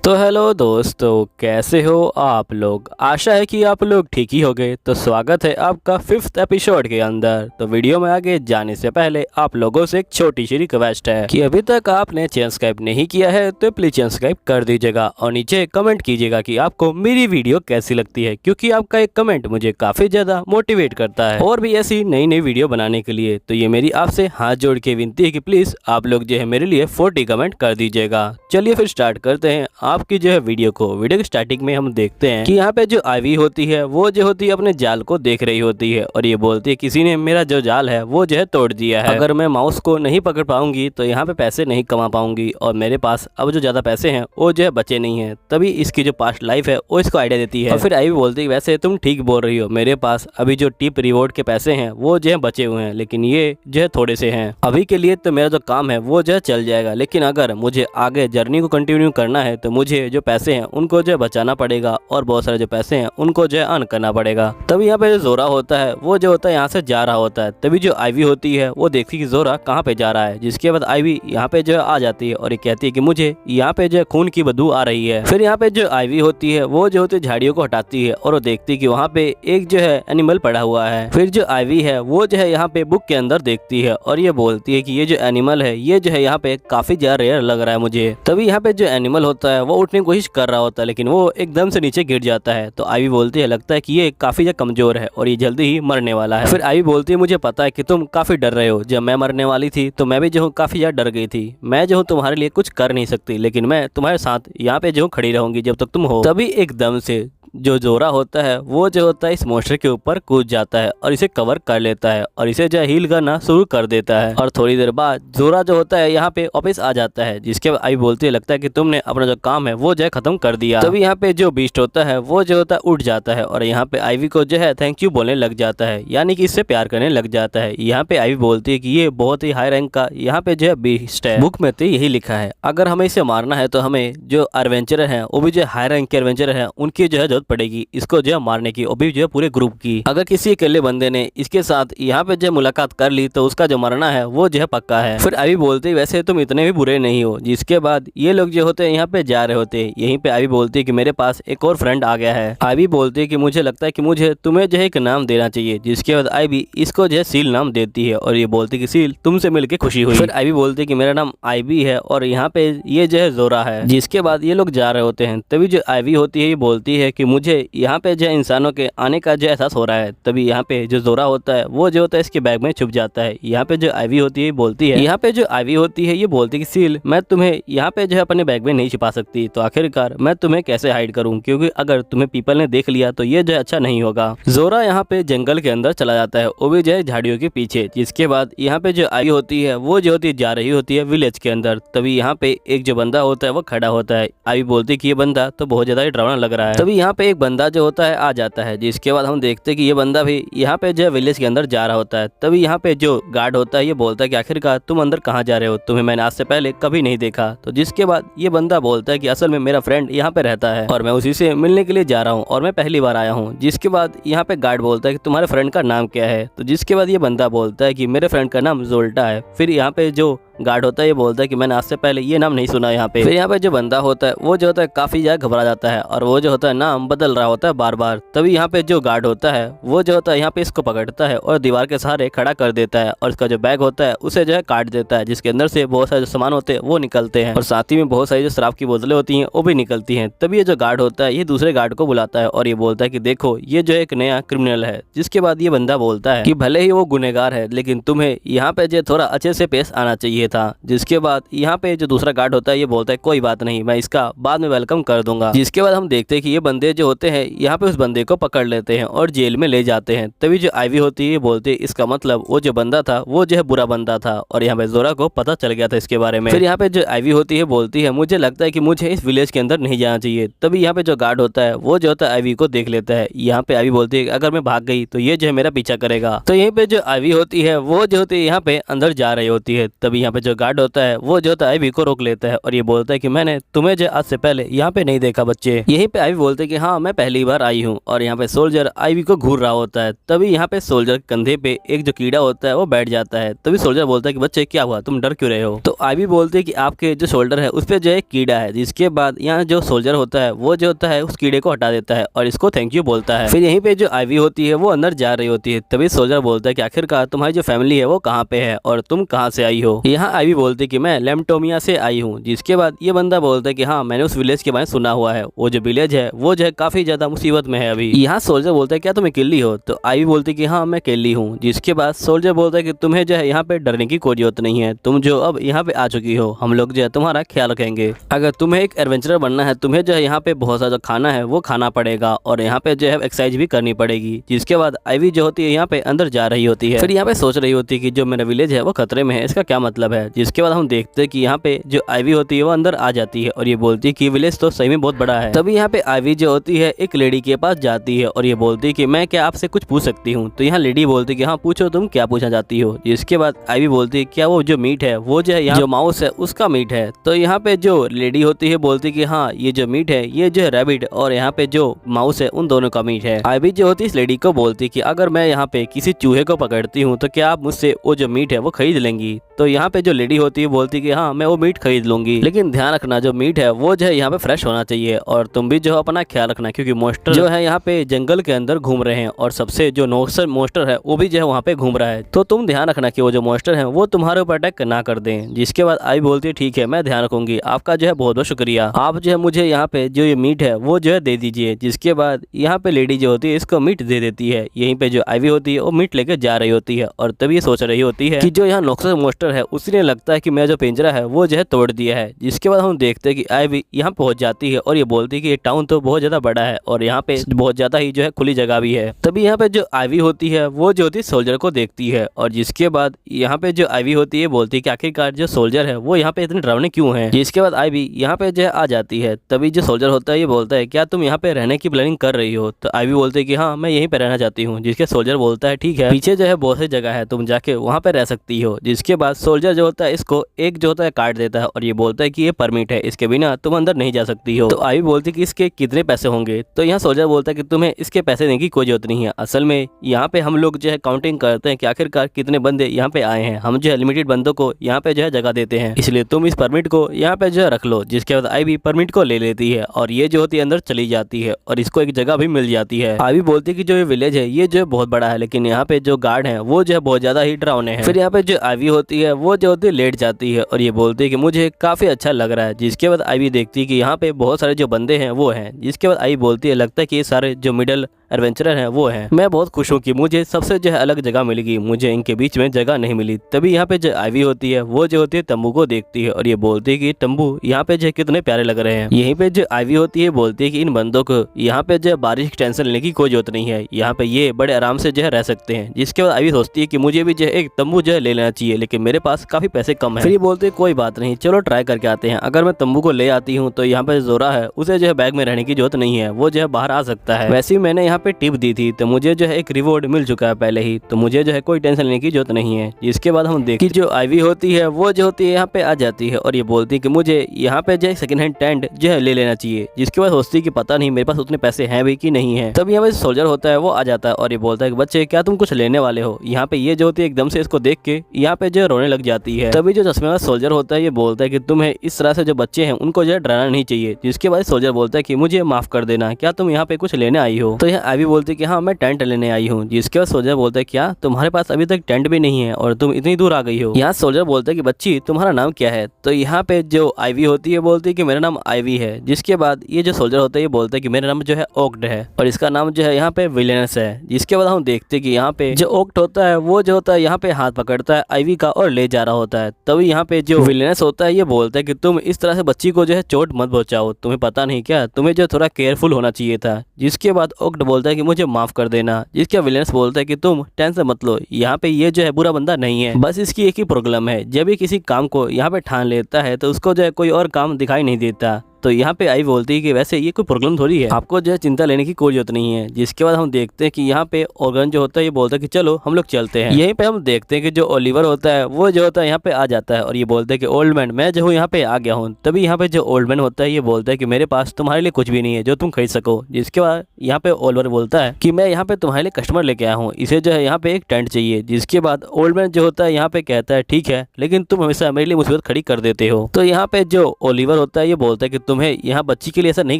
तो हेलो दोस्तों, कैसे हो आप लोग। आशा है कि आप लोग ठीक ही होंगे। तो स्वागत है आपका 5th एपिसोड के अंदर। तो वीडियो में आगे जाने से पहले आप लोगों से एक छोटी सी रिक्वेस्ट है कि अभी तक आपने चैनल सब्सक्राइब नहीं किया है तो प्लीज चैनल सब्सक्राइब कर दीजिएगा और नीचे कमेंट कीजिएगा कि आपको मेरी वीडियो कैसी लगती है, क्योंकि आपका एक कमेंट मुझे काफी ज्यादा मोटिवेट करता है और भी ऐसी नई नई वीडियो बनाने के लिए। तो ये मेरी आपसे हाथ जोड़ के विनती है कि प्लीज आप लोग जो है मेरे लिए 40 कमेंट कर दीजिएगा। चलिए फिर स्टार्ट करते हैं आपकी जो है वीडियो को। वीडियो की स्टार्टिंग में हम देखते हैं कि यहाँ पे जो आईवी होती है वो जो होती है अपने जाल को देख रही होती है और ये बोलती है किसी ने मेरा जो जाल है वो जो है तोड़ दिया है। अगर मैं माउस को नहीं पकड़ पाऊंगी तो यहाँ पे पैसे नहीं कमा पाऊंगी और मेरे पास अब जो ज्यादा पैसे हैं वो जो है बचे नहीं है। तभी इसकी जो पास्ट लाइफ है वो इसको आइडिया देती है और फिर आईवी बोलती है वैसे तुम ठीक बोल रही हो, मेरे पास अभी जो टिप रिवॉर्ड के पैसे हैं वो जो है बचे हुए हैं, लेकिन ये जो है थोड़े से हैं अभी के लिए। तो मेरा जो काम है वो जो है चल जाएगा, लेकिन अगर मुझे आगे जर्नी को कंटिन्यू करना है तो मुझे जो पैसे हैं उनको जो है बचाना पड़ेगा और बहुत सारे जो पैसे हैं उनको जो है अर्न करना पड़ेगा। तभी यहाँ पे जो जोरा होता है वो जो होता है यहाँ से जा रहा होता है। तभी जो आईवी होती है वो देखती है कि जोरा कहाँ पे जा रहा है, जिसके बाद आईवी यहाँ पे जो है आ जाती है और ये कहती है कि मुझे यहाँ पे जो है खून की बदबू आ रही है। फिर यहाँ पे जो आईवी होती है वो जो होती है झाड़ियों को हटाती है और वो देखती है कि वहाँ पे एक जो है एनिमल पड़ा हुआ है। फिर जो आईवी है वो जो है यहाँ पे बुक के अंदर देखती है और ये बोलती है कि ये जो एनिमल है ये जो है यहाँ पे काफी ज्यादा रेयर लग रहा है मुझे। तभी यहाँ पे जो एनिमल होता है वो उठने की कोशिश कर रहा होता है, लेकिन वो एकदम से नीचे गिर जाता है। तो आईवी बोलती है लगता है कि ये काफी ज्यादा कमजोर है और ये जल्दी ही मरने वाला है। फिर आईवी बोलती है मुझे पता है कि तुम काफी डर रहे हो, जब मैं मरने वाली थी तो मैं भी जो हूँ काफी ज्यादा डर गई थी। मैं जो हूँ तुम्हारे लिए कुछ कर नहीं सकती, लेकिन मैं तुम्हारे साथ यहाँ पे जो खड़ी रहूंगी जब तक तुम हो। तभी एकदम से जो जोरा होता है वो जो होता है इस मॉन्स्टर के ऊपर कूद जाता है और इसे कवर कर लेता है और इसे जो हील करना शुरू कर देता है। और थोड़ी देर बाद जोरा जो होता है यहाँ पे वापस आ जाता है, जिसके बाद आई बोलती है लगता है कि तुमने अपना जो काम है वो जो है खत्म कर दिया। तभी यहाँ पे जो बीस्ट होता है वो जो होता है उठ जाता है और यहाँ पे आईवी को जो है थैंक यू बोलने लग जाता है, यानी कि इससे प्यार करने लग जाता है। यहाँ पे आईवी बोलती है कि ये बहुत ही हाई रैंक का यहाँ पे जो है बीस्ट है, बुक में तो यही लिखा है अगर हमें इसे मारना है तो हमें जो एडवेंचरर है वो भी जो हाई रैंक के एडवेंचरर है उनकी जो है जरूरत पड़ेगी इसको जो है मारने की, वो भी जो है पूरे ग्रुप की। अगर किसी अकेले बंदे ने इसके साथ यहाँ पे जो मुलाकात कर ली तो उसका जो मरना है वो जो है पक्का है। फिर आईवी बोलती है वैसे तुम इतने भी बुरे नहीं हो। जिसके बाद ये लोग जो होते हैं यहाँ पे जा रहे होते हैं। यहीं पे आईवी बोलती है कि मेरे पास एक और फ्रेंड आ गया है। आईवी बोलती है कि मुझे लगता है कि मुझे तुम्हें जो है एक नाम देना चाहिए। जिसके बाद आईवी इसको जो है सील नाम देती है और ये बोलती है कि सील तुमसे मिलकर खुशी हुई। फिर आईवी बोलती है कि मेरा नाम आईवी है और यहाँ पे ये जो है जोरा है। जिसके बाद ये लोग जा रहे होते हैं। तभी जो आईवी होती है ये बोलती है कि मुझे यहाँ पे जो इंसानों के आने का जो एहसास हो रहा है। तभी यहाँ पे जो जोरा होता है वो जो होता है इसके बैग में छुप जाता है। यहाँ पे जो आईवी होती है बोलती है यहाँ पे जो आईवी होती है ये बोलती है कि सील मैं तुम्हें यहाँ पे जो है अपने बैग में नहीं छिपा सकती, तो आखिरकार मैं तुम्हें कैसे हाइड करूँ, क्योंकि अगर तुम्हें पीपल ने देख लिया तो ये जो है अच्छा नहीं होगा। जोरा यहाँ पे जंगल के अंदर चला जाता है, वो भी जो है झाड़ियों के पीछे। जिसके बाद यहाँ पे जो आईवी होती है वो जो होती है जा रही होती है विलेज के अंदर। तभी यहाँ पे एक जो बंदा होता है वो खड़ा होता है। आईवी बोलती है कि ये बंदा तो बहुत ज्यादा डरावना लग रहा है। तभी यहाँ पे एक बंदा जो होता है आ जाता है, जिसके बाद हम देखते हैं कि ये बंदा भी यहाँ पे जो विलेज के अंदर जा रहा होता है। तभी यहाँ पे जो गार्ड होता है ये बोलता है कि आखिरकार तुम अंदर कहाँ जा रहे हो, तुम्हें मैंने आज से पहले कभी नहीं देखा। तो जिसके बाद ये बंदा बोलता है कि असल में मेरा फ्रेंड यहाँ पे रहता है और मैं उसी से मिलने के लिए जा रहा हूँ और मैं पहली बार आया हूँ। जिसके बाद यहाँ पे गार्ड बोलता है कि तुम्हारे फ्रेंड का नाम क्या है। तो जिसके बाद ये बंदा बोलता है कि मेरे फ्रेंड का नाम जोल्टा है। फिर यहाँ पे जो गार्ड होता है ये बोलता है कि मैंने आज से पहले ये नाम नहीं सुना यहाँ पे। फिर यहाँ पे जो बंदा होता है वो जो होता है काफी ज्यादा घबरा जाता है और वो जो होता है नाम बदल रहा होता है बार बार। तभी यहाँ पे जो गार्ड होता है वो जो होता है यहाँ पे इसको पकड़ता है और दीवार के सहारे खड़ा कर देता है और इसका जो बैग होता है उसे जो है काट देता है, जिसके अंदर से बहुत सारे जो सामान होते हैं वो निकलते हैं और साथ ही में बहुत सारी जो शराब की बोतलें होती हैं वो भी निकलती हैं। तभी ये जो गार्ड होता है ये दूसरे गार्ड को बुलाता है और ये बोलता है कि देखो ये जो एक नया क्रिमिनल है। जिसके बाद ये बंदा बोलता है कि भले ही वो गुनहगार है लेकिन तुम्हें यहाँ पे जो थोड़ा अच्छे से पेश आना चाहिए था। जिसके बाद यहाँ पे जो दूसरा गार्ड होता है ये बोलता है कोई बात नहीं, मैं इसका बाद में वेलकम कर दूंगा। जिसके बाद हम देखते हैं कि ये बंदे जो होते हैं यहाँ पे उस बंदे को पकड़ लेते हैं और जेल में ले जाते हैं। तभी जो आईवी होती है बोलती है इसका मतलब वो जो बंदा था वो जो है बुरा बंदा था और यहाँ पे जोरा को पता चल गया था इसके बारे में। फिर यहाँ पे जो आईवी होती है बोलती है मुझे लगता है कि मुझे इस विलेज के अंदर नहीं जाना चाहिए। तभी यहाँ पे जो गार्ड होता है वो जो होता है आईवी को देख लेता है। यहाँ पे आईवी बोलती है अगर मैं भाग गई तो ये जो है मेरा पीछा करेगा। तो यहीं पे जो आईवी होती है वो जो होती है यहाँ पे अंदर जा रही होती है। तभी यहाँ पे जो गार्ड होता है वो जो होता है आईवी को रोक लेता है और ये बोलता है कि मैंने तुम्हें जो आज से पहले यहाँ पे नहीं देखा बच्चे। यहीं पे आईवी बोलते है कि हाँ मैं पहली बार आई हूँ। और यहाँ पे सोल्जर आईवी को घूर रहा होता है। तभी यहाँ पे सोल्जर कंधे पे एक जो कीड़ा होता है वो बैठ जाता है। तभी सोल्जर बोलता है कि बच्चे क्या हुआ, तुम डर क्यों रहे हो। तो आईवी बोलते है कि आपके जो शोल्डर है उस पे जो है कीड़ा है। जिसके बाद यहाँ जो सोल्जर होता है वो जो होता है उस कीड़े को हटा देता है और इसको थैंक यू बोलता है। फिर यहीं पे जो आईवी होती है वो अंदर जा रही होती है। तभी सोल्जर बोलता है कि आखिरकार तुम्हारी जो फैमिली है वो कहाँ पे है और तुम कहाँ से आई हो। यहाँ आईवी बोलती है कि मैं लेमटोमिया से आई हूँ। जिसके बाद ये बंदा बोलता है कि हाँ मैंने उस विलेज के बारे में सुना हुआ है, वो जो विलेज है वो जो है काफी ज्यादा मुसीबत में है अभी। यहाँ सोल्जर बोलता है क्या तुम अकेली हो। तो आईवी बोलती है कि हाँ मैं अकेली हूँ। जिसके बाद सोल्जर बोलता है कि तुम्हें जो है यहाँ पे डरने की कोई जरूरत नहीं है, तुम जो अब यहाँ पे आ चुकी हो, हम लोग जो है तुम्हारा ख्याल रखेंगे। अगर तुम्हें एक एडवेंचरर बनना है तुम्हें जो है यहाँ पे बहुत सारा खाना है वो खाना पड़ेगा और यहाँ पे जो है एक्सरसाइज भी करनी पड़ेगी। जिसके बाद आईवी जो होती है यहाँ पे अंदर जा रही होती है। फिर यहाँ पे सोच रही होती है कि जो मेरा विलेज है वो खतरे में है, इसका क्या मतलब है। जिसके बाद हम देखते हैं कि यहाँ पे जो आईवी होती है वो अंदर आ जाती है और ये बोलती है कि विलेज तो सही में बहुत बड़ा है। तभी यहाँ पे आईवी जो होती है एक लेडी के पास जाती है और ये बोलती है कि मैं क्या आपसे कुछ पूछ सकती हूँ। तो यहाँ लेडी बोलती है कि हाँ पूछो, तुम क्या पूछना चाहती हो। जिसके बाद आईवी बोलती है क्या वो जो मीट है वो जो है यहाँ जो माउस है उसका मीट है। तो यहाँ पे जो लेडी होती है बोलती है कि हाँ ये जो मीट है ये जो है रैबिट और यहाँ पे जो माउस है उन दोनों का मीट है। आईवी जो होती है इस लेडी को बोलती है कि अगर मैं यहाँ पे किसी चूहे को पकड़ती हूँ तो क्या आप मुझसे वो जो मीट है वो खरीद लेंगी। तो यहाँ पे जो लेडी होती है बोलती है कि हाँ मैं वो मीट खरीद लूंगी, लेकिन ध्यान रखना जो मीट है वो जो है यहाँ पे फ्रेश होना चाहिए और तुम भी जो है अपना ख्याल रखना क्योंकि मोस्टर जो है यहाँ पे जंगल के अंदर घूम रहे हैं और सबसे जो नौकर मोस्टर है वो भी जो है वहाँ पे घूम रहा है। तो तुम ध्यान रखना कि वो जो मोस्टर है वो तुम्हारे ऊपर अटैक ना कर दें। जिसके बाद आई बोलती है ठीक है मैं ध्यान रखूंगी, आपका जो है बहुत बहुत शुक्रिया, आप जो है मुझे यहाँ पे जो ये मीट है वो जो है दे दीजिए। जिसके बाद यहाँ पे लेडी जो होती है इसको मीट दे देती है। यहीं पे जो आईवी होती है वो मीट लेकर जा रही होती है और तभी ये सोच रही होती है कि जो यहाँ नौकर मोस्टर है उसने लगता है कि मेरा जो पिंजरा है वो जो है तोड़ दिया है। जिसके बाद हम देखते हैं कि आईवी यहाँ पहुंच जाती है और ये बोलती है कि ये टाउन तो बहुत ज्यादा बड़ा है और यहाँ पे बहुत ज्यादा ही जो है खुली जगह भी है। तभी यहाँ पे जो आईवी होती है वो जो होती है सोल्जर को देखती है और जिसके बाद यहाँ पे जो आईवी होती है बोलती है कि आखिरकार जो सोल्जर है वो यहाँ पे इतने डरावने क्यों हैं। जिसके बाद आईवी यहाँ पे जो है आ जाती है। तभी जो सोल्जर होता है ये बोलता है क्या तुम यहाँ पे रहने की प्लानिंग कर रही हो। तो आईवी बोलती है कि हाँ मैं यहीं पे रहना चाहती हूँ। जिसके सोल्जर बोलता है ठीक है पीछे जो है बहुत सी जगह है, तुम जाके वहाँ पे रह सकती हो। जिसके बाद सोल्जर जो होता है इसको एक जो होता है कार्ड देता है और ये बोलता है कि ये परमिट है, इसके बिना तुम अंदर नहीं जा सकती हो। तो आईवी बोलती है कि इसके कितने पैसे होंगे। तो यहाँ सोल्जर बोलता है कि तुम्हें इसके पैसे देने की कोई जरूरत नहीं है, असल में यहाँ पे हम लोग जो है काउंटिंग करते हैं कि आखिरकार कितने बंदे यहाँ पे आए हैं, हम जो है लिमिटेड बंदों को यहाँ पे जो है जगह देते हैं, इसलिए तुम इस परमिट को यहाँ पे जो है रख लो। जिसके बाद आईवी परमिट को ले लेती है और ये जो होती है अंदर चली जाती है और इसको एक जगह भी मिल जाती है। आईवी बोलती है कि जो ये विलेज है ये जो है बहुत बड़ा है लेकिन यहाँ पे जो गार्ड है वो जो है बहुत ज्यादा ही डरावने हैं। फिर यहाँ पे जो आईवी होती है वो जो होती है लेट जाती है और ये बोलती है कि मुझे काफी अच्छा लग रहा है। जिसके बाद आईवी देखती है कि यहाँ पे बहुत सारे जो बंदे हैं वो हैं। जिसके बाद आईवी बोलती है लगता है कि ये सारे जो मिडिल एडवेंचरर हैं वो हैं, मैं बहुत खुश हूँ कि मुझे सबसे जो है अलग जगह मिलेगी, मुझे इनके बीच में जगह नहीं मिली। तभी यहाँ पे जो आईवी होती है वो जो होती है तंबू को देखती है और ये बोलती है कि तंबू यहाँ पे जो कितने प्यारे लग रहे हैं। यहीं पे जो आईवी होती है बोलती है कि इन बंदों को यहाँ पे जो बारिश की टेंशन लेने की कोई जरूरत नहीं है, यहाँ पे ये बड़े आराम से जो है रह सकते हैं। जिसके बाद आईवी सोचती है कि मुझे भी जो है एक तंबू जो है ले लेना चाहिए लेकिन मेरे पास काफी पैसे कम है। फिर ये बोलते कोई बात नहीं चलो ट्राई करके आते हैं, अगर मैं तंबू को ले आती हूँ तो यहाँ पे जोरा है उसे जो है बैग में रहने की जरूरत नहीं है, वो जो है बाहर आ सकता है। वैसे ही मैंने यहाँ पे टिप दी थी तो मुझे जो है एक रिवॉर्ड मिल चुका है पहले ही, तो मुझे जो है कोई टेंशन लेने की जरूरत नहीं है। इसके बाद हम देखिए जो आईवी होती है वो जो होती है यहाँ पे आ जाती है और ये बोलती है कि मुझे यहाँ पे जो है सेकंड हैंड टेंट जो है ले लेना चाहिए। जिसके बाद सोचती है कि पता नहीं मेरे पास उतने पैसे हैं भी कि नहीं है। तब यहाँ पे सोल्जर होता है वो आ जाता है और ये बोलता है कि बच्चे क्या तुम कुछ लेने वाले हो। यहाँ पे ये जो होती है एकदम से इसको देख के यहाँ पे जो रोने लग जाती है। तभी जो चश्मे वाला सोल्जर होता है ये बोलता है कि तुम्हें इस तरह से जो बच्चे हैं उनको जो है डराना नहीं चाहिए। जिसके बाद सोल्जर बोलता है कि मुझे माफ कर देना, क्या तुम यहाँ पे कुछ लेने आई हो। तो यहाँ आईवी बोलती है कि हाँ मैं टेंट लेने आई हूँ। जिसके बाद सोल्जर बोलता है क्या तुम्हारे पास अभी तक टेंट भी नहीं है और तुम इतनी दूर आ गई हो। यहाँ सोल्जर बोलता है कि बच्ची तुम्हारा नाम क्या है। तो यहाँ पे जो आईवी होती है बोलती है कि मेरा नाम आईवी है। जिसके बाद ये जो सोल्जर होता है ये बोलता है कि मेरा नाम जो है ओक्ट है और इसका नाम जो है यहाँ पे विलेनस है। जिसके बाद हम देखते हैं कि यहाँ पे जो ओक्ट होता है वो जो होता है यहाँ पे हाथ पकड़ता है आईवी का और ले जा रहा होता है। तभी यहाँ पे जो विलेनस होता है ये बोलता है कि तुम इस तरह से बच्ची को जो है चोट मत पहुंचाओ, तुम्हें पता नहीं क्या, तुम्हें जो थोड़ा केयरफुल होना चाहिए था। जिसके बाद ओक्ट बोलता है कि मुझे माफ कर देना। जिसके विलेनस बोलता है कि तुम टेंशन मत लो, यहाँ पे ये जो है बुरा बंदा नहीं है, बस इसकी एक ही प्रॉब्लम है, जब भी किसी काम को यहाँ पे ठान लेता है तो उसको जो है कोई और काम दिखाई नहीं देता। तो यहाँ पे आई बोलती है कि वैसे ये कोई प्रॉब्लम थोड़ी है, आपको जो है चिंता लेने की कोई जरूरत नहीं है। जिसके बाद हम देखते हैं कि यहाँ पे ऑर्गन जो होता है ये बोलता है कि चलो हम लोग चलते हैं। यहीं पे हम देखते हैं कि जो ओलिवर होता है वो जो होता है यहाँ पे आ जाता है और ये बोलता है कि ओल्ड मैन मैं जो हूँ यहाँ पे आ गया हूँ। तभी यहाँ पे जो ओल्ड मैन होता है ये बोलता है कि मेरे पास तुम्हारे लिए कुछ भी नहीं है जो तुम खरीद सको। जिसके बाद यहाँ पे ओलिवर बोलता है कि मैं यहाँ पे तुम्हारे लिए कस्टमर लेके आया हूँ, इसे जो है यहाँ पे एक टेंट चाहिए। जिसके बाद ओल्ड मैन जो होता है यहाँ पे कहता है ठीक है, लेकिन तुम हमेशा मेरे लिए मुसीबत खड़ी कर देते हो। तो यहाँ पे जो ओलिवर होता है ये बोलता है कि तुम्हें यहाँ बच्ची के लिए ऐसा नहीं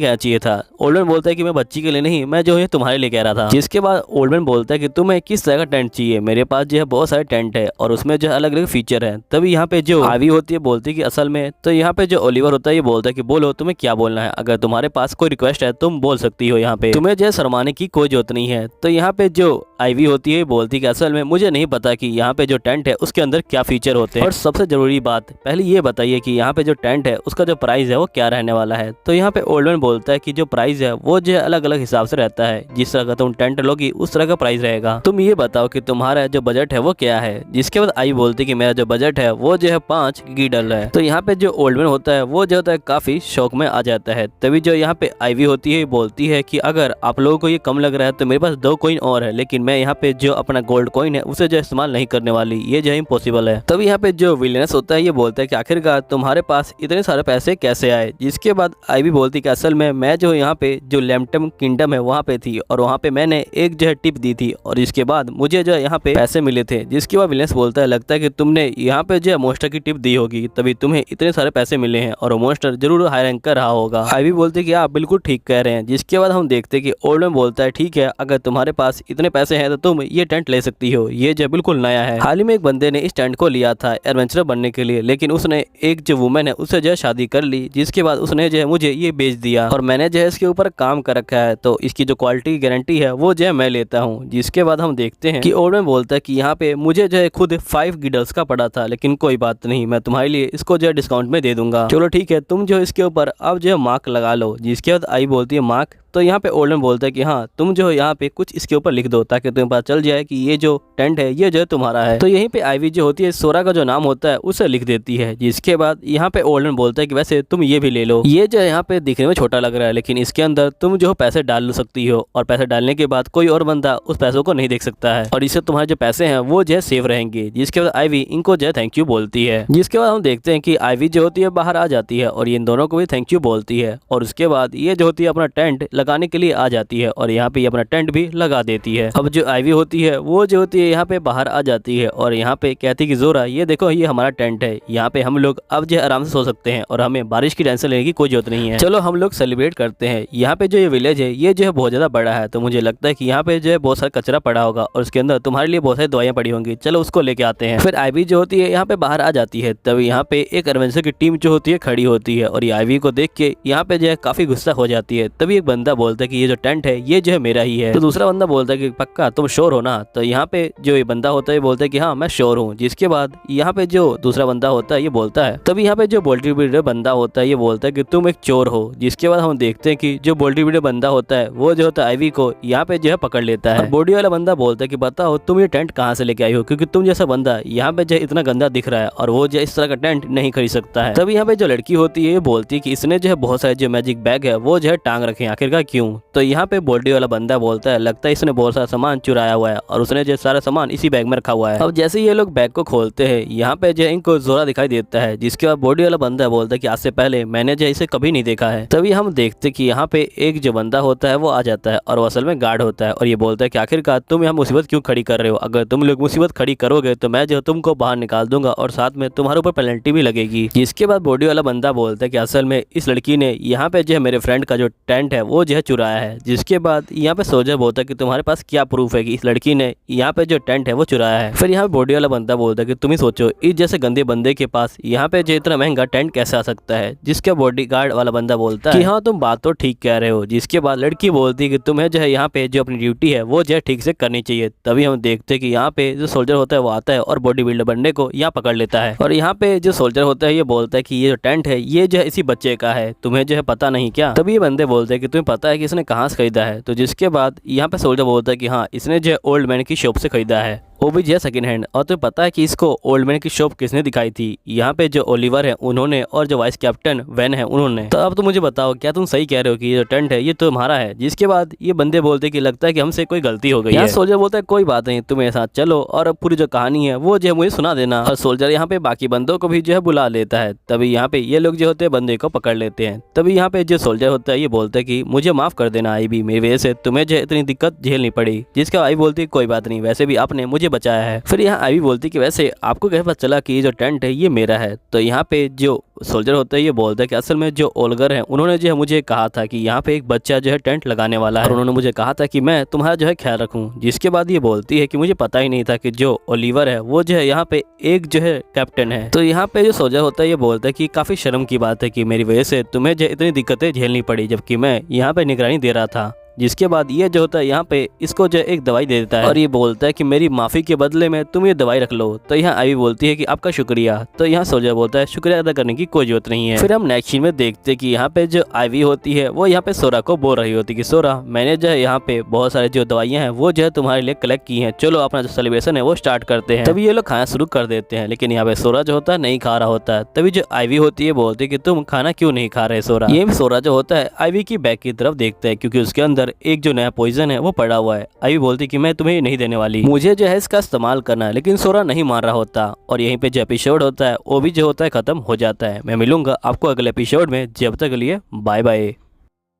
कहना चाहिए था। ओल्ड मैन बोलता है कि मैं बच्ची के लिए नहीं, मैं जो है तुम्हारे लिए कह रहा था। जिसके बाद ओल्ड मैन बोलता है कि तुम्हें किस तरह का टेंट चाहिए, मेरे पास जो है बहुत सारे टेंट है और उसमें जो है अलग अलग फीचर है। तभी यहाँ पे जो आवी होती है बोलती है कि असल में, तो यहाँ पे जो ओलिवर होता है ये बोलता है कि बोलो तुम्हें क्या बोलना है, अगर तुम्हारे पास कोई रिक्वेस्ट है तुम बोल सकती हो, यहाँ पे तुम्हें जो है शर्माने की कोई जरूरत नहीं है। तो यहाँ पे जो आईवी होती है बोलती है कि असल में मुझे नहीं पता कि यहाँ पे जो टेंट है उसके अंदर क्या फीचर होते हैं, और सबसे जरूरी बात पहले ये बताइए कि यहाँ पे जो टेंट है उसका जो प्राइस है वो क्या रहने वाला है। तो यहाँ पे ओल्ड मैन बोलता है कि जो प्राइस है वो जो अलग अलग हिसाब से रहता है, जिस तरह का तुम टेंट लोगी उस तरह का प्राइस रहेगा। तुम ये बताओ कि तुम्हारा जो बजट है वो क्या है। जिसके बाद आई बोलती है कि मेरा जो बजट है वो जो है 5 गीडल है। तो यहाँ पे जो ओल्ड मैन होता है वो जो होता है काफी शौक में आ जाता है। तभी जो यहाँ पे आईवी होती है बोलती है कि अगर आप लोगों को ये कम लग रहा है तो मेरे पास 2 कॉइन और है, लेकिन मैं यहाँ पे जो अपना गोल्ड कॉइन है उसे जो इस्तेमाल नहीं करने वाली, ये जो इम्पॉसिबल है। तभी यहाँ पे जो विलेनस होता है ये बोलता है कि आखिरकार तुम्हारे पास इतने सारे पैसे कैसे आए। जिसके बाद आईवी बोलती है कि असल में मैं जो यहाँ पे जो लैम्पटन किंगडम है वहाँ पे थी और वहाँ पे मैंने एक जो है टिप दी थी और इसके बाद मुझे जो यहाँ पे पैसे मिले थे। जिसके बाद विलेनस बोलता है लगता है कि तुमने यहाँ पे जो मोस्टर की टिप दी होगी तभी तुम्हें इतने सारे पैसे मिले हैं और मोस्टर जरूर हाई रैंक का रहा होगा। आईवी बोलती है कि आप बिल्कुल ठीक कह रहे हैं। जिसके बाद हम देखते हैं कि ओल्ड मैन बोलता है ठीक है, अगर तुम्हारे पास इतने पैसे हैं तो तुम ये टेंट ले सकती हो, ये जो बिल्कुल नया है। हाल ही में एक बंदे ने इस टेंट को लिया था एडवेंचरर बनने के लिए, लेकिन उसने एक जो वुमेन है उससे जो है शादी कर ली। जिसके बाद उसने जो है मुझे ये बेच दिया और मैंने जो है इसके ऊपर काम कर रखा है, तो इसकी जो क्वालिटी की गारंटी है वो जो है मैं लेता हूँ। जिसके बाद हम देखते हैं कि ओल्ड मैन बोलता है कि यहाँ पे मुझे जो है खुद 5 गिडल्स का पड़ा था, लेकिन कोई बात नहीं, मैं तुम्हारे लिए इसको जो है डिस्काउंट में दे दूंगा। चलो ठीक है, तुम जो इसके ऊपर अब जो है मार्क लगा लो। जिसके बाद आई बोलती है मार्क। तो यहाँ पे ओल्ड मैन बोलता है कि हाँ तुम जो यहाँ पे कुछ इसके ऊपर लिख दो ताकि तुम्हें पता चल जाए कि ये जो टेंट है ये जो है तुम्हारा है। तो यहीं पे आईवी जो होती है सोरा का जो नाम होता है उसे लिख देती है। जिसके बाद यहाँ पे ओल्ड मैन बोलता है कि वैसे तुम ये भी ले लो, ये जो है यहाँ पे दिखने में छोटा लग रहा है लेकिन इसके अंदर तुम जो पैसे डाल सकती हो और पैसे डालने के बाद कोई और बंदा उस पैसों को नहीं देख सकता है और इससे तुम्हारे जो पैसे हैं वो जो है सेव रहेंगे। जिसके बाद आईवी इनको जो है थैंक यू बोलती है। जिसके बाद हम देखते हैं कि आईवी जो होती है बाहर आ जाती है और इन दोनों को भी थैंक यू बोलती है और उसके बाद ये जो होती है अपना टेंट लगाने के लिए आ जाती है और यहाँ पे अपना टेंट भी लगा देती है। अब जो आईवी होती है वो जो होती है यहाँ पे बाहर आ जाती है और यहाँ पे कहती है कि जोरा ये देखो ये हमारा टेंट है, यहाँ पे हम लोग अब जो आराम से सो सकते हैं और हमें बारिश की टेंशन लेने की कोई जरूरत नहीं है। चलो हम लोग सेलिब्रेट करते हैं। यहाँ पे जो ये विलेज है ये जो है बहुत ज्यादा बड़ा है, तो मुझे लगता है कि यहाँ पे जो है बहुत सारा कचरा पड़ा होगा और उसके अंदर तुम्हारे लिए बहुत सारी दवाइयाँ पड़ी होंगी, चलो उसको लेके आते हैं। फिर आईवी जो होती है यहाँ पे बाहर आ जाती है। तभी यहाँ पे एक एडवेंचर की टीम जो होती है खड़ी होती है और ये आईवी को देख के यहाँ पे जो है काफी गुस्सा हो जाती है। तभी एक बंदा बोलता है कि ये जो टेंट है ये जो है मेरा ही है। तो दूसरा बंदा बोलता है कि पक्का तुम श्योर हो ना। तो यहाँ पे जो ये बंदा होता है बोलता है कि हाँ मैं श्योर हूँ। जिसके बाद यहाँ पे जो दूसरा बंदा होता है ये बोलता है, तभी यहाँ पे जो बॉडी बिल्डर बंदा होता है ये बोलता है कि तुम एक चोर हो। जिसके बाद हम देखते हैं कि जो बॉडी बिल्डर बंदा होता है वो जो होता है आईवी को यहाँ पे जो है पकड़ लेता है। बॉडी वाला बंदा बोलता है कि बताओ तुम ये टेंट कहाँ से लेके आई हो, क्योंकि तुम जैसा बंदा यहाँ पे जो इतना गंदा दिख रहा है और वो जो इस तरह का टेंट नहीं खरीद सकता है। तभी यहाँ पे जो लड़की होती है ये बोलती है कि इसने जो है बहुत सारे जो मैजिक बैग है वो जो है टांग रखे, आखिरकार क्यों। तो यहाँ पे बॉडी वाला बंदा बोलता है लगता है इसने बहुत सारा सामान चुराया हुआ है और उसने जो सारा सामान इसी बैग में रखा हुआ है। अब जैसे ये लोग बैग को खोलते हैं यहाँ पे जो इनको जोरा दिखाई देता है। जिसके बाद बॉडी वाला बंदा बोलता है कि आज से पहले मैंने जो इसे कभी नहीं देखा है। तभी हम देखते कि यहाँ पे एक जो बंदा होता है वो आ जाता है और वो असल में गार्ड होता है और ये बोलता है कि आखिरकार तुम यहाँ मुसीबत क्यों खड़ी कर रहे हो, अगर तुम लोग मुसीबत खड़ी करोगे तो मैं जो तुमको बाहर निकाल दूंगा और साथ में तुम्हारे ऊपर पेनल्टी भी लगेगी। जिसके बाद बॉडी वाला बंदा बोलता है कि असल में इस लड़की ने यहाँ पे जो है मेरे फ्रेंड का जो टेंट है वो जो है चुराया है। जिसके बाद यहाँ पे सोल्जर बोलता है कि तुम्हारे पास क्या प्रूफ है कि इस लड़की ने यहाँ पे जो टेंट है वो चुराया है। फिर यहाँ बॉडी वाला बंदा बोलता है कि तुम ही सोचो इस जैसे गंदे बंदे के पास यहाँ पे जो इतना महंगा टेंट कैसे आ सकता है। जिसके बॉडी गार्ड वाला बंदा बोलता है कि हाँ तुम बात तो ठीक कह रहे हो। जिसके बाद लड़की बोलती है कि तुम्हें जो है यहाँ पे जो अपनी ड्यूटी है वो जो है ठीक से करनी चाहिए। तभी हम देखते हैं कि यहाँ पे जो सोल्जर होता है वो आता है और बॉडी बिल्डर बंदे को यहाँ पकड़ लेता है और यहाँ पे जो सोल्जर होता है ये बोलता है कि ये जो टेंट है ये जो है इसी बच्चे का है, तुम्हें जो है पता नहीं क्या। तभी ये बंदे बोलते हैं कि तुम्हें पता है कि इसने कहाँ से खरीदा है। तो जिसके बाद यहाँ पे सोल्जर बोलता है कि हाँ इसने जो है ओल्ड मैन की शॉप से खरीदा है। वो भी जो सेकंड हैंड। और तुम्हें पता है कि इसको ओल्ड मैन की शॉप किसने दिखाई थी? यहाँ पे जो ओलिवर है उन्होंने, और जो वाइस कैप्टन वेन है उन्होंने। तो अब तुम मुझे बताओ, क्या तुम सही कह रहे हो कि ये जो टेंट है ये तुम्हारा है? जिसके बाद ये बंदे बोलते कि लगता है कि हमसे कोई गलती हो गई है। सोल्जर बोलता है कोई बात नहीं, तुम मेरे साथ चलो और अब पूरी जो कहानी है वो जो है मुझे सुना देना। और सोल्जर यहाँ पे बाकी बंदों को भी जो है बुला लेता है। तभी यहाँ पे ये लोग जो होते हैं बंदे को पकड़ लेते हैं। तभी यहाँ पे जो सोल्जर होता है ये बोलता है कि मुझे माफ कर देना आईवी, मेरी वजह से तुम्हें जो इतनी दिक्कत झेलनी पड़ी। जिसका आईवी बोलती है कोई बात नहीं, वैसे भी आपने मुझे बचाया है। फिर यहाँ आईवी बोलती है कि वैसे आपको कैसे पता चला कि ये जो टेंट है ये मेरा है? तो यहाँ पे जो सोल्जर होता है ये बोलता है कि असल में जो ओलगर है उन्होंने जो है मुझे कहा था कि यहाँ पे एक बच्चा जो है टेंट लगाने वाला है, और उन्होंने मुझे कहा था कि मैं तुम्हारा जो है ख्याल रखूं। जिसके बाद ये बोलती है कि मुझे पता ही नहीं था कि जो ओलिवर है वो जो है यहाँ पे एक जो है कैप्टन है। तो यहाँ पे जो सोल्जर होता है ये बोलता है कि काफी शर्म की बात है कि मेरी वजह से तुम्हें जो इतनी दिक्कतें झेलनी पड़ी, जबकि मैं यहाँ पे निगरानी दे रहा था। जिसके बाद ये जो होता है यहाँ पे इसको जो एक दवाई दे देता है और ये बोलता है कि मेरी माफी के बदले में तुम ये दवाई रख लो। तो यहाँ आईवी बोलती है कि आपका शुक्रिया। तो यहाँ सोल्जर बोलता है शुक्रिया अदा करने की कोई जरूरत नहीं है। फिर हम नेक्स्ट सीन में देखते हैं कि यहाँ पे जो आईवी होती है वो यहाँ पे सोरा को बोल रही होती है कि सोरा, मैंने जो है यहाँ पे बहुत सारे जो दवाइयाँ हैं वो जो है तुम्हारे लिए कलेक्ट की हैं, चलो अपना जो सेलिब्रेशन है वो स्टार्ट करते हैं। तभी ये लोग खाना शुरू कर देते हैं, लेकिन यहाँ पे सोरा जो होता है नहीं खा रहा होता है। तभी जो आईवी होती है बोलती है कि तुम खाना क्यों नहीं खा रहे सोरा? ये सोरा जो होता है आईवी की बैग की तरफ देखता है क्योंकि उसके अंदर एक जो नया पॉइजन है वो पड़ा हुआ है। आईवी बोलती कि मैं तुम्हें नहीं देने वाली, मुझे जो है इसका इस्तेमाल करना है। लेकिन सोरा नहीं मान रहा होता और यहीं पे जो एपिसोड होता है वो भी जो होता है खत्म हो जाता है। मैं मिलूंगा आपको अगले एपिसोड में, जब तक के लिए बाय बाय।